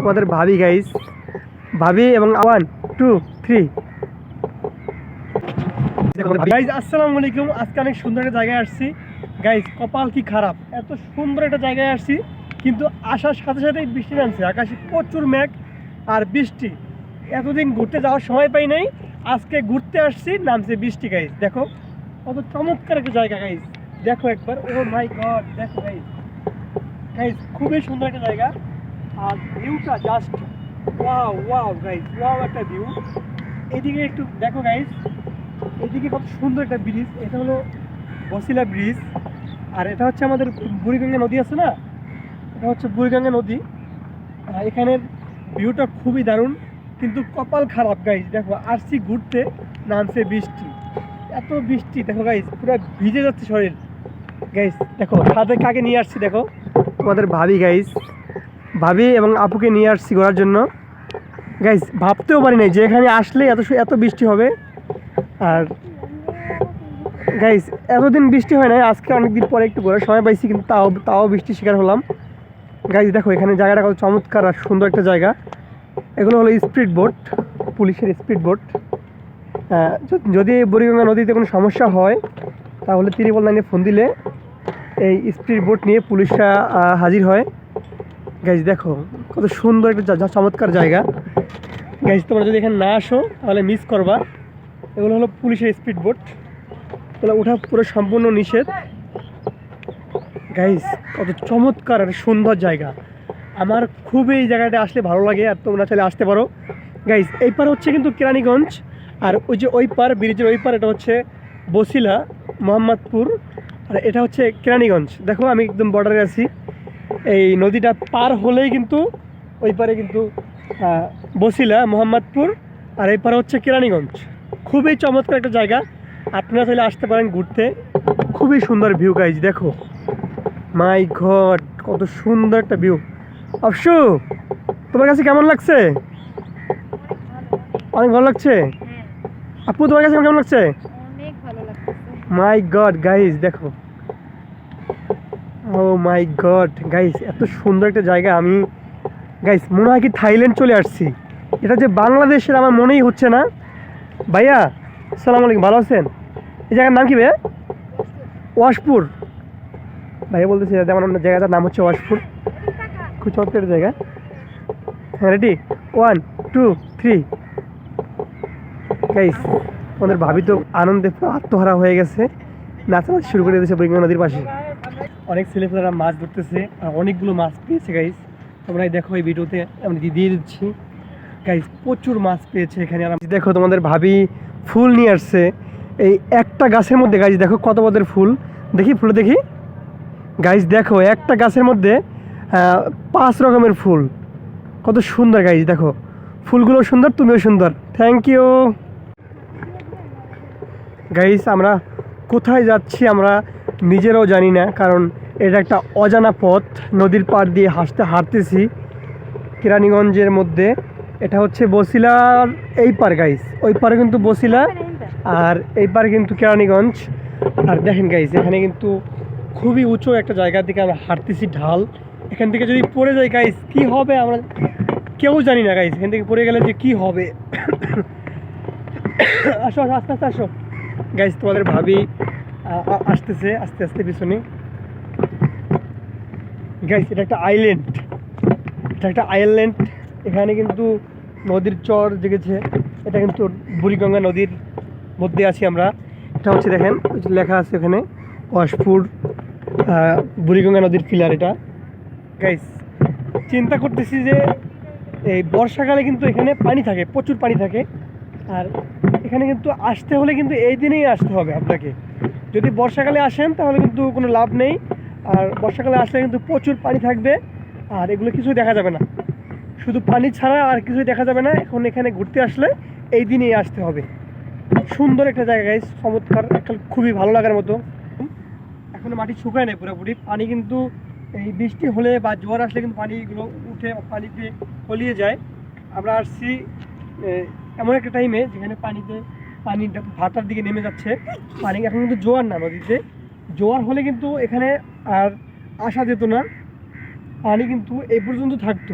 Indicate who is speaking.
Speaker 1: তোমাদের ভাবি গাইস, ভাবি এবং 1 2 3 গাইস আসসালামু আলাইকুম। আজকে অনেক সুন্দর একটা জায়গায় আসছি গাইস। কপাল কি খারাপ, এত সুন্দর একটা জায়গায় আসছি কিন্তু আসার সাথে সাথেই বৃষ্টি নামছে। আকাশে প্রচুর মেঘ আর বৃষ্টি। এতদিন ঘুরতে যাওয়ার সময় পাই নাই, আজকে ঘুরতে আসছি, নামছে বৃষ্টি গাইস। দেখো কত চমৎকার একটা জায়গা গাইস, দেখো একবার। ও মাই গড, দেখো গাইস, গাইস খুবই সুন্দর একটা জায়গা। আর ভিউটা just wow wow guys, wow একটা ভিউ। এদিকে একটু দেখো গাইস, এদিকে কত সুন্দর একটা ব্রিজ। এটা হলো বসিলা ব্রিজ। আর এটা হচ্ছে আমাদের বুড়িগঙ্গা নদী আছে না, এটা হচ্ছে বুড়িগঙ্গা নদী। এখানের ভিউটা খুবই দারুণ, কিন্তু কপাল খারাপ গাইস। দেখো আসছি ঘুরতে, নামছে বৃষ্টি। এত বৃষ্টি দেখো গাইস, পুরো ভিজে যাচ্ছে শরীর গাইস। দেখো সাথে কাকে নিয়ে আসছি, দেখো তোমাদের ভাবি গাইস, ভাবি এবং আপুকে নিয়ে আসছি ঘোরার জন্য গাইস। ভাবতেও পারি নাই যে এখানে আসলে এত বৃষ্টি হবে। আর গাইস এতদিন বৃষ্টি হয় না, আজকে অনেকদিন পরে একটু ঘোরার সময় পাইছি, কিন্তু তাও বৃষ্টির শিকার হলাম গাইস। দেখো এখানে জায়গাটা কত চমৎকার আর সুন্দর একটা জায়গা। এগুলো হলো স্পিড বোট, পুলিশের স্পিড বোট। যদি বুড়িগঙ্গা নদীতে কোনো সমস্যা হয় তাহলে 999 ফোন দিলে এই স্পিড বোট নিয়ে পুলিশরা হাজির হয় গাইস। দেখো কত সুন্দর একটা চমৎকার জায়গা গাইস। তোমরা যদি এখানে না আসো তাহলে মিস করবা। এগুলো হলো পুলিশের স্পিড বোট, এগুলো ওঠা পুরো সম্পূর্ণ নিষেধ গাইস। কত চমৎকার আর সুন্দর জায়গা। আমার খুবই এই জায়গাটা আসলে ভালো লাগে, আর তোমরা চাইলে আসতে পারো গাইস। এই পার হচ্ছে কিন্তু কেরানীগঞ্জ, আর ওই যে ওই পার, ব্রিজের ওই পার, এটা হচ্ছে বসিলা মোহাম্মদপুর, আর এটা হচ্ছে কেরানীগঞ্জ। দেখো আমি একদম বর্ডারে আছি। এই নদীটা পার হলেই কিন্তু ওই পারে কিন্তু বসিলা মোহাম্মদপুর, আর এই পারে হচ্ছে কেরানীগঞ্জ। খুবই চমৎকার একটা জায়গা, আপনারা চাইলে আসতে পারেন ঘুরতে। খুবই সুন্দর ভিউ গাইজ। দেখো মাই গড, কত সুন্দর একটা ভিউ। অবশ্য তোমার কাছে কেমন লাগছে? অনেক ভালো লাগছে। আপু তোমার কাছে কেমন লাগছে? মাই গড গাইজ, দেখো ও মাই গড গাইস, এত সুন্দর একটা জায়গা। আমি গাইস মনে হয় কি থাইল্যান্ড চলে আসছি। এটা যে বাংলাদেশের আমার মনেই হচ্ছে না। ভাইয়া আসসালামু আলাইকুম, ভালো আছেন? এই জায়গার নাম কি ভাইয়া? ওয়াশপুর। ভাইয়া বলতেছে যেমন জায়গাটার নাম হচ্ছে ওয়াশপুর। খুব চমৎকার জায়গা। হ্যাঁ রেডি, 1 2 3 গাইস। আমাদের ভাবি তো আনন্দে আত্মহারা হয়ে গেছে, নাচানাচি শুরু করে দিয়েছে বুড়িগঙ্গা নদীর পাশে। অনেক ছেলেপেলেরা মাছ ধরতেছে, আর অনেকগুলো মাছ পেয়েছে গাইস। তোমরা দেখো এই ভিডিওতে আমি দিয়ে দিচ্ছি গাইস, প্রচুর মাছ পেয়েছে এখানে। আর দেখো তোমাদের ভাবি ফুল নিয়ে আসছে এই একটা গাছের মধ্যে গাইস। দেখো কত পদের ফুল, দেখি ফুল দেখি গাইস। দেখো একটা গাছের মধ্যে 5 রকমের ফুল, কত সুন্দর গাইস। দেখো ফুলগুলো সুন্দর, তুমিও সুন্দর। Thank you guys. আমরা কোথায় যাচ্ছি আমরা নিজেরাও জানি না, কারণ এটা একটা অজানা পথ। নদীর পাড় দিয়ে হাঁটতেছি কেরানীগঞ্জের মধ্যে। এটা হচ্ছে বসিলার এই পার গাইস, ওই পারে কিন্তু বসিলা, আর এই পারে কিন্তু কেরানীগঞ্জ। আর দেখেন গাইস, এখানে কিন্তু খুবই উঁচু একটা জায়গার দিকে আমরা হাঁটতেছি, ঢাল। এখান থেকে যদি পড়ে যাই গাইস কি হবে আমরা কেউ জানি না গাইস। এখান থেকে পড়ে গেলে যে কি হবে। আসো আসো, আস্তে আস্তে আসো গাইস। তোমাদের ভাবি আসতেছে আস্তে আস্তে পিছনে গাইস। এটা একটা আইল্যান্ড, এটা একটা আইল্যান্ড। এখানে কিন্তু নদীর চর জেগেছে। এটা কিন্তু বুড়িগঙ্গা নদীর মধ্যে আছি আমরা। এটা হচ্ছে দেখেন লেখা আছে এখানে ওয়াশপুর, বুড়িগঙ্গা নদীর পিলার এটা গাইস। চিন্তা করতেছি যে এই বর্ষাকালে কিন্তু এখানে পানি থাকে, প্রচুর পানি থাকে। আর এখানে কিন্তু আসতে হলে কিন্তু এই দিনেই আসতে হবে আপনাকে। যদি বর্ষাকালে আসেন তাহলে কিন্তু কোনো লাভ নেই। আর বর্ষাকালে আসলে কিন্তু প্রচুর পানি থাকবে, আর এগুলো কিছুই দেখা যাবে না। শুধু পানি ছাড়া আর কিছুই দেখা যাবে না। এখন এখানে ঘুরতে আসলে এই দিনেই আসতে হবে। সুন্দর একটা জায়গা গাইস, চমৎকার, খুবই ভালো লাগার মতো। এখন মাটি শুকায় নেই পুরোপুরি, পানি কিন্তু এই বৃষ্টি হলে বা জোয়ার আসলে কিন্তু পানিগুলো উঠে পানিতে তলিয়ে যায়। আমরা আসছি এমন একটা টাইমে যেখানে পানি ভাটার দিকে নেমে যাচ্ছে পানি। এখন কিন্তু জোয়ার না নদীতে, জোয়ার হলে কিন্তু এখানে আর আসা যেত না, পানি কিন্তু এই পর্যন্ত থাকতো।